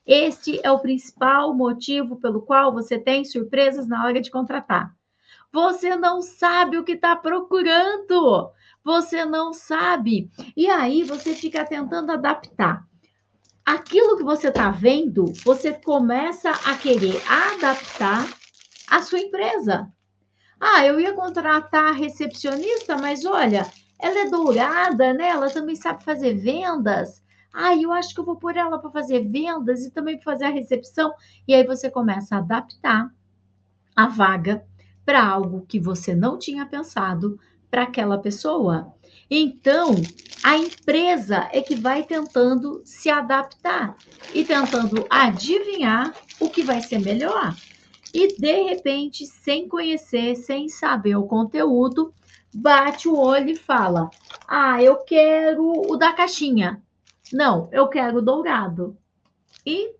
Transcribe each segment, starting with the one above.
Este é o principal motivo pelo qual você tem surpresas na hora de contratar. Você não sabe o que está procurando. Você não sabe. E aí você fica tentando adaptar. Aquilo que você está vendo, você começa a querer adaptar à sua empresa. Ah, eu ia contratar a recepcionista, mas olha, ela é dourada, né? Ela também sabe fazer vendas. Ah, eu acho que eu vou pôr ela para fazer vendas e também para fazer a recepção. E aí você começa a adaptar a vaga para algo que você não tinha pensado para aquela pessoa. Então, a empresa é que vai tentando se adaptar e tentando adivinhar o que vai ser melhor. E de repente, sem conhecer, sem saber o conteúdo, bate o olho e fala: Ah, eu quero o da caixinha. Não, eu quero o dourado. E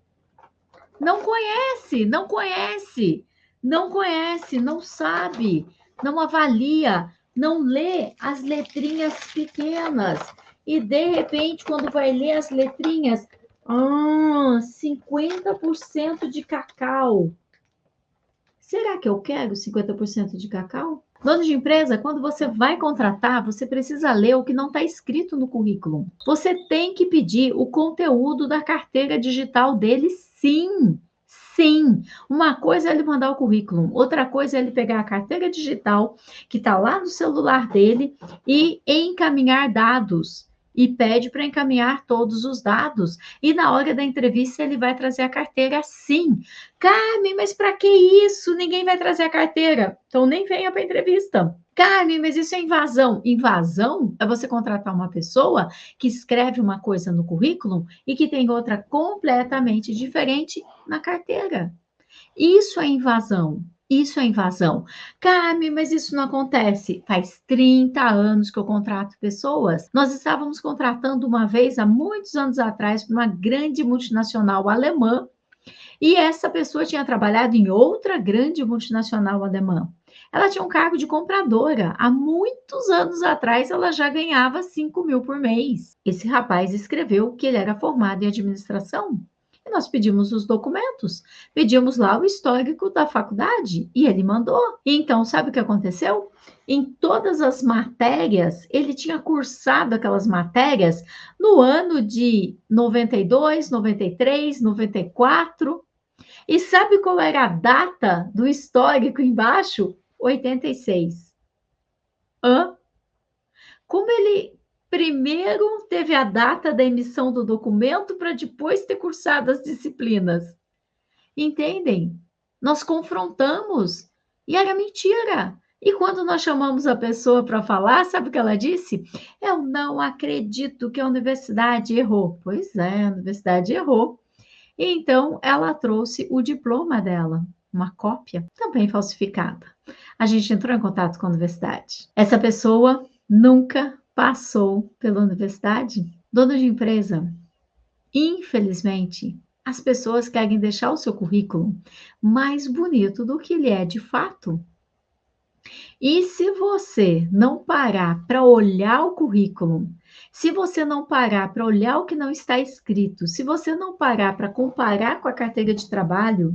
não conhece, não conhece, não conhece, não sabe, não avalia, não lê as letrinhas pequenas. E de repente, quando vai ler as letrinhas, 50% de cacau. Será que eu quero 50% de cacau? Dono de empresa, quando você vai contratar, você precisa ler o que não está escrito no currículo. Você tem que pedir o conteúdo da carteira digital dele, sim. Sim, uma coisa é ele mandar o currículo, outra coisa é ele pegar a carteira digital que está lá no celular dele e encaminhar dados. E pede para encaminhar todos os dados. E na hora da entrevista ele vai trazer a carteira, sim. Carmen, mas para que isso? Ninguém vai trazer a carteira. Então nem venha para a entrevista. Carmen, mas isso é invasão. Invasão é você contratar uma pessoa que escreve uma coisa no currículo e que tem outra completamente diferente na carteira. Isso é invasão. Isso é invasão. Carmen, mas isso não acontece. Faz 30 anos que eu contrato pessoas. Nós estávamos contratando uma vez, há muitos anos atrás, para uma grande multinacional alemã, e essa pessoa tinha trabalhado em outra grande multinacional alemã. Ela tinha um cargo de compradora. Há muitos anos atrás, ela já ganhava 5.000 por mês. Esse rapaz escreveu que ele era formado em administração. E nós pedimos os documentos, pedimos lá o histórico da faculdade e ele mandou. Então, sabe o que aconteceu? Em todas as matérias, ele tinha cursado aquelas matérias no ano de 92, 93, 94. E sabe qual era a data do histórico embaixo? 86. Hã? Como ele primeiro teve a data da emissão do documento para depois ter cursado as disciplinas? Entendem? Nós confrontamos e era mentira. E quando nós chamamos a pessoa para falar, sabe o que ela disse? Eu não acredito que a universidade errou. Pois é, a universidade errou. E então ela trouxe o diploma dela, uma cópia, também falsificada. A gente entrou em contato com a universidade. Essa pessoa nunca passou pela universidade. Dono de empresa, infelizmente, as pessoas querem deixar o seu currículo mais bonito do que ele é de fato. E se você não parar para olhar o currículo, se você não parar para olhar o que não está escrito, se você não parar para comparar com a carteira de trabalho,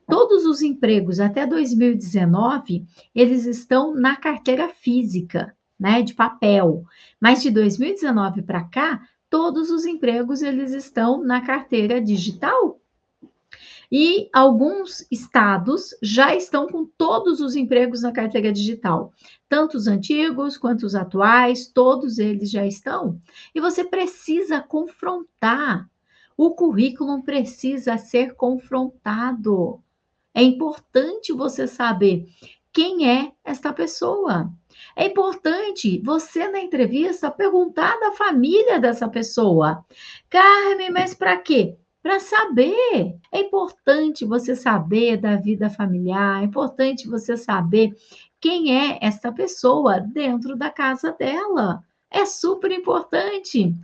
todos os empregos até 2019, eles estão na carteira física, né, de papel. Mas de 2019 para cá, todos os empregos eles estão na carteira digital. E alguns estados já estão com todos os empregos na carteira digital, tanto os antigos quanto os atuais, todos eles já estão. E você precisa confrontar. O currículo precisa ser confrontado. É importante você saber quem é esta pessoa. É importante você, na entrevista, perguntar da família dessa pessoa. Carmen, mas para quê? Para saber. É importante você saber da vida familiar, é importante você saber quem é esta pessoa dentro da casa dela. É super importante.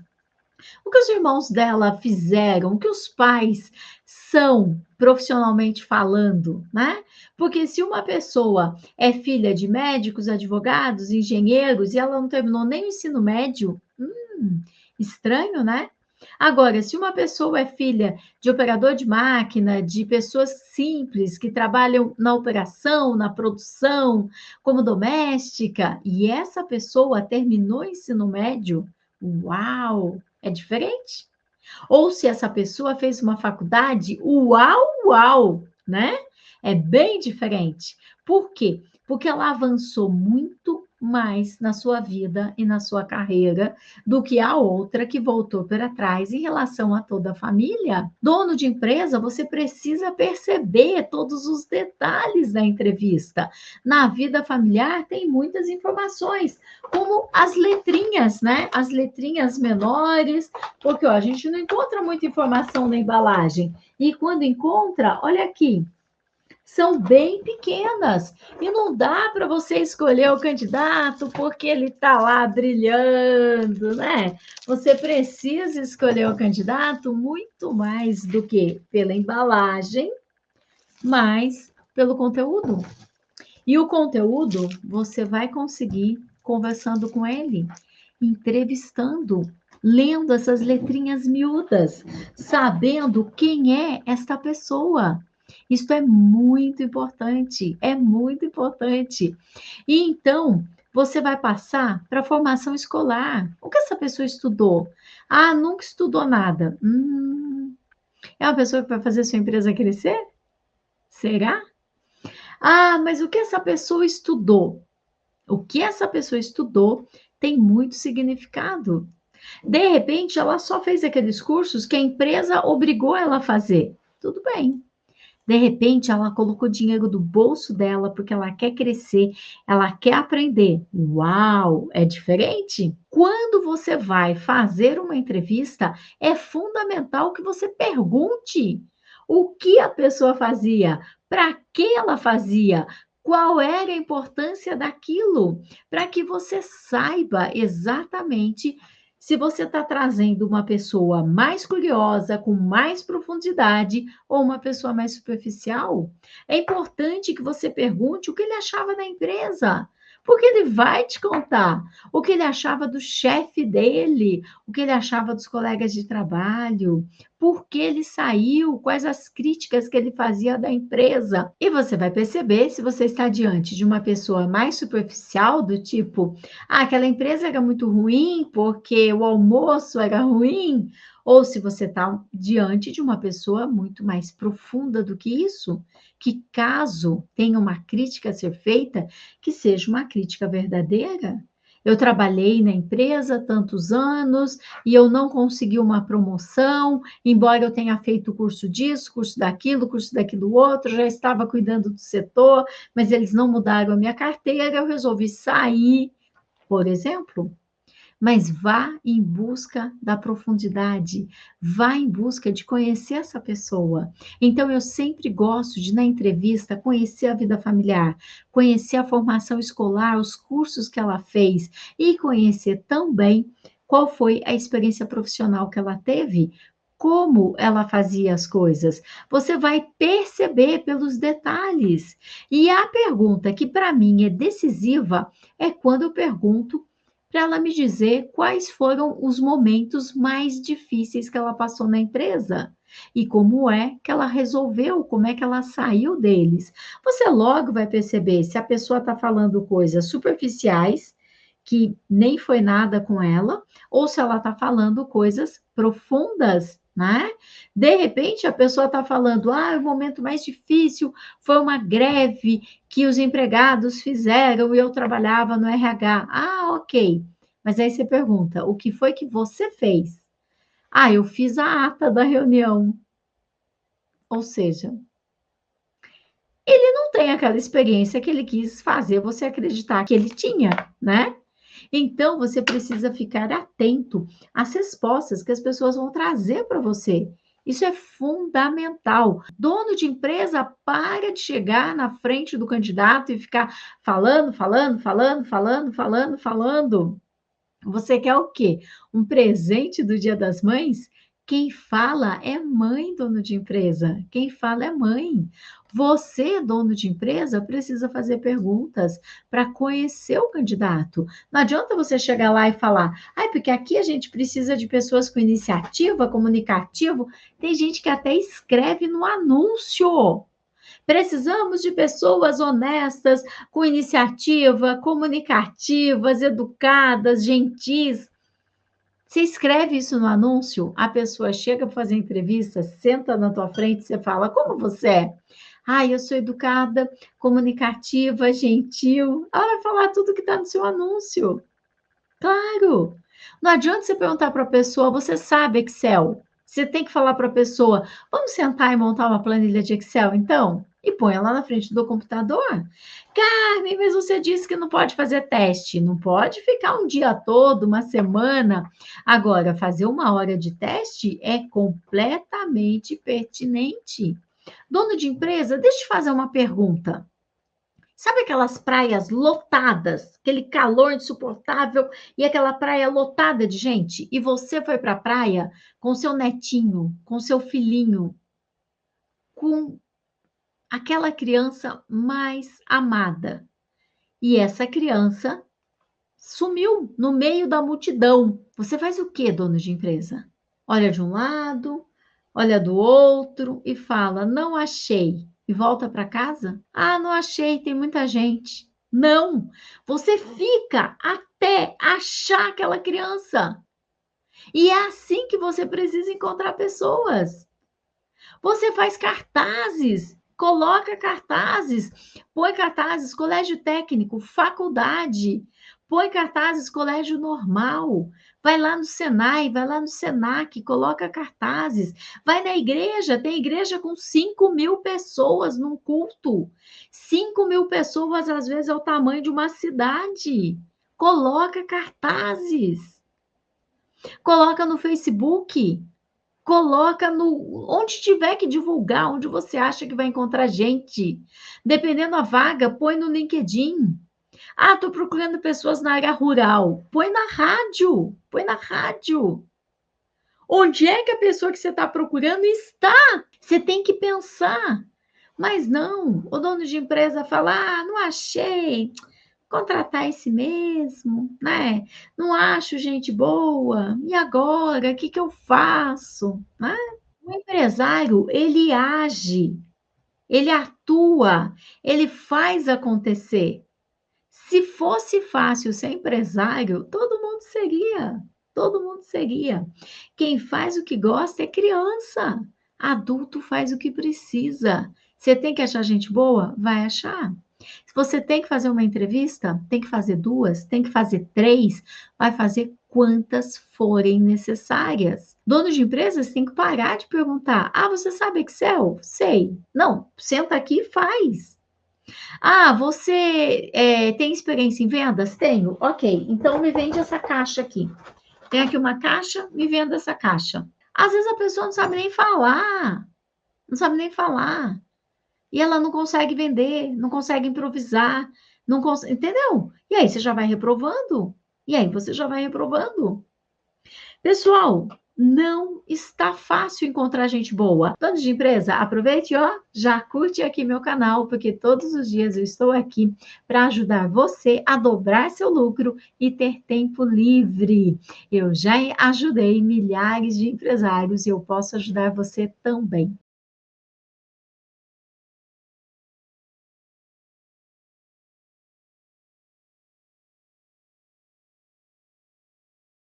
O que os irmãos dela fizeram, o que os pais são profissionalmente falando, né? Porque se uma pessoa é filha de médicos, advogados, engenheiros e ela não terminou nem o ensino médio, estranho, né? Agora, se uma pessoa é filha de operador de máquina, de pessoas simples que trabalham na operação, na produção, como doméstica, e essa pessoa terminou o ensino médio, uau, é diferente. Ou se essa pessoa fez uma faculdade, uau, uau, né? É bem diferente. Por quê? Porque ela avançou muito mais na sua vida e na sua carreira do que a outra que voltou para trás em relação a toda a família. Dono de empresa, você precisa perceber todos os detalhes da entrevista. Na vida familiar tem muitas informações, como as letrinhas, né? As letrinhas menores, porque ó, a gente não encontra muita informação na embalagem. E quando encontra, olha aqui, são bem pequenas. E não dá para você escolher o candidato porque ele está lá brilhando, né? Você precisa escolher o candidato muito mais do que pela embalagem, mas pelo conteúdo. E o conteúdo você vai conseguir conversando com ele, entrevistando, lendo essas letrinhas miúdas, sabendo quem é esta pessoa. Isso é muito importante, é muito importante. E então, você vai passar para a formação escolar. O que essa pessoa estudou? Ah, nunca estudou nada. É uma pessoa que vai fazer sua empresa crescer? Será? Ah, mas o que essa pessoa estudou? O que essa pessoa estudou tem muito significado. De repente, ela só fez aqueles cursos que a empresa obrigou ela a fazer. Tudo bem. De repente, ela colocou dinheiro do bolso dela porque ela quer crescer, ela quer aprender. Uau, é diferente? Quando você vai fazer uma entrevista, é fundamental que você pergunte o que a pessoa fazia, para que ela fazia, qual era a importância daquilo, para que você saiba exatamente se você está trazendo uma pessoa mais curiosa, com mais profundidade, ou uma pessoa mais superficial. É importante que você pergunte o que ele achava da empresa, porque ele vai te contar o que ele achava do chefe dele, o que ele achava dos colegas de trabalho, por que ele saiu, quais as críticas que ele fazia da empresa. E você vai perceber se você está diante de uma pessoa mais superficial, do tipo, ah, aquela empresa era muito ruim porque o almoço era ruim, ou se você está diante de uma pessoa muito mais profunda do que isso, que caso tenha uma crítica a ser feita, que seja uma crítica verdadeira. Eu trabalhei na empresa tantos anos e eu não consegui uma promoção, embora eu tenha feito curso disso, curso daquilo outro, já estava cuidando do setor, mas eles não mudaram a minha carteira, eu resolvi sair, por exemplo. Mas vá em busca da profundidade, vá em busca de conhecer essa pessoa. Então, eu sempre gosto de, na entrevista, conhecer a vida familiar, conhecer a formação escolar, os cursos que ela fez e conhecer também qual foi a experiência profissional que ela teve, como ela fazia as coisas. Você vai perceber pelos detalhes. E a pergunta que para mim é decisiva é quando eu pergunto para ela me dizer quais foram os momentos mais difíceis que ela passou na empresa e como é que ela resolveu, como é que ela saiu deles. Você logo vai perceber se a pessoa está falando coisas superficiais, que nem foi nada com ela, ou se ela está falando coisas profundas, né? De repente, a pessoa está falando, ah, o momento mais difícil foi uma greve que os empregados fizeram e eu trabalhava no RH. Ah, ok. Mas aí você pergunta, o que foi que você fez? Ah, eu fiz a ata da reunião. Ou seja, ele não tem aquela experiência que ele quis fazer você acreditar que ele tinha, né? Então, você precisa ficar atento às respostas que as pessoas vão trazer para você. Isso é fundamental. Dono de empresa, para de chegar na frente do candidato e ficar falando, falando, falando, falando, falando, falando. Você quer o quê? Um presente do Dia das Mães? Quem fala é mãe, dono de empresa. Quem fala é mãe. Você, dono de empresa, precisa fazer perguntas para conhecer o candidato. Não adianta você chegar lá e falar, ai, porque aqui a gente precisa de pessoas com iniciativa, comunicativo. Tem gente que até escreve no anúncio. Precisamos de pessoas honestas, com iniciativa, comunicativas, educadas, gentis. Você escreve isso no anúncio, a pessoa chega para fazer entrevista, senta na tua frente, você fala, como você é? Ah, eu sou educada, comunicativa, gentil. Ela vai falar tudo que está no seu anúncio. Claro. Não adianta você perguntar para a pessoa, você sabe Excel? Você tem que falar para a pessoa, vamos sentar e montar uma planilha de Excel, então? E põe ela na frente do computador. Carmen, mas você disse que não pode fazer teste. Não pode ficar um dia todo, uma semana. Agora, fazer uma hora de teste é completamente pertinente. Dono de empresa, deixa eu te fazer uma pergunta. Sabe aquelas praias lotadas, aquele calor insuportável e aquela praia lotada de gente? E você foi para a praia com seu netinho, com seu filhinho, com aquela criança mais amada. E essa criança sumiu no meio da multidão. Você faz o quê, dono de empresa? Olha de um lado, olha do outro e fala: não achei. E volta para casa? Ah, não achei, tem muita gente. Não, você fica até achar aquela criança. E é assim que você precisa encontrar pessoas. Você faz cartazes, coloca cartazes, põe cartazes, colégio técnico, faculdade, põe cartazes, colégio normal. Vai lá no Senai, vai lá no Senac, coloca cartazes. Vai na igreja, tem igreja com 5.000 pessoas num culto. 5.000 pessoas, às vezes, é o tamanho de uma cidade. Coloca cartazes. Coloca no Facebook. Coloca no onde tiver que divulgar, onde você acha que vai encontrar gente. Dependendo da vaga, põe no LinkedIn. Ah, estou procurando pessoas na área rural. Põe na rádio. Põe na rádio. Onde é que a pessoa que você está procurando está? Você tem que pensar. Mas não, o dono de empresa fala: ah, não achei. Contratar esse mesmo, né? Não acho gente boa. E agora? O que que eu faço? Né? O empresário, ele age, ele atua, ele faz acontecer. Se fosse fácil ser empresário, todo mundo seria. Todo mundo seria. Quem faz o que gosta é criança. Adulto faz o que precisa. Você tem que achar gente boa? Vai achar. Se você tem que fazer uma entrevista, tem que fazer 2, tem que fazer 3, vai fazer quantas forem necessárias. Dono de empresas tem que parar de perguntar: ah, você sabe Excel? Sei. Não, senta aqui e faz. Ah, você tem experiência em vendas? Tenho. Ok, então me vende essa caixa aqui. Tem aqui uma caixa, me venda essa caixa. Às vezes a pessoa não sabe nem falar, não sabe nem falar. E ela não consegue vender, não consegue improvisar, não consegue, entendeu? E aí você já vai reprovando. E aí você já vai reprovando. Pessoal, não está fácil encontrar gente boa. Dono de empresa, aproveite, ó, já curte aqui meu canal, porque todos os dias eu estou aqui para ajudar você a dobrar seu lucro e ter tempo livre. Eu já ajudei milhares de empresários e eu posso ajudar você também.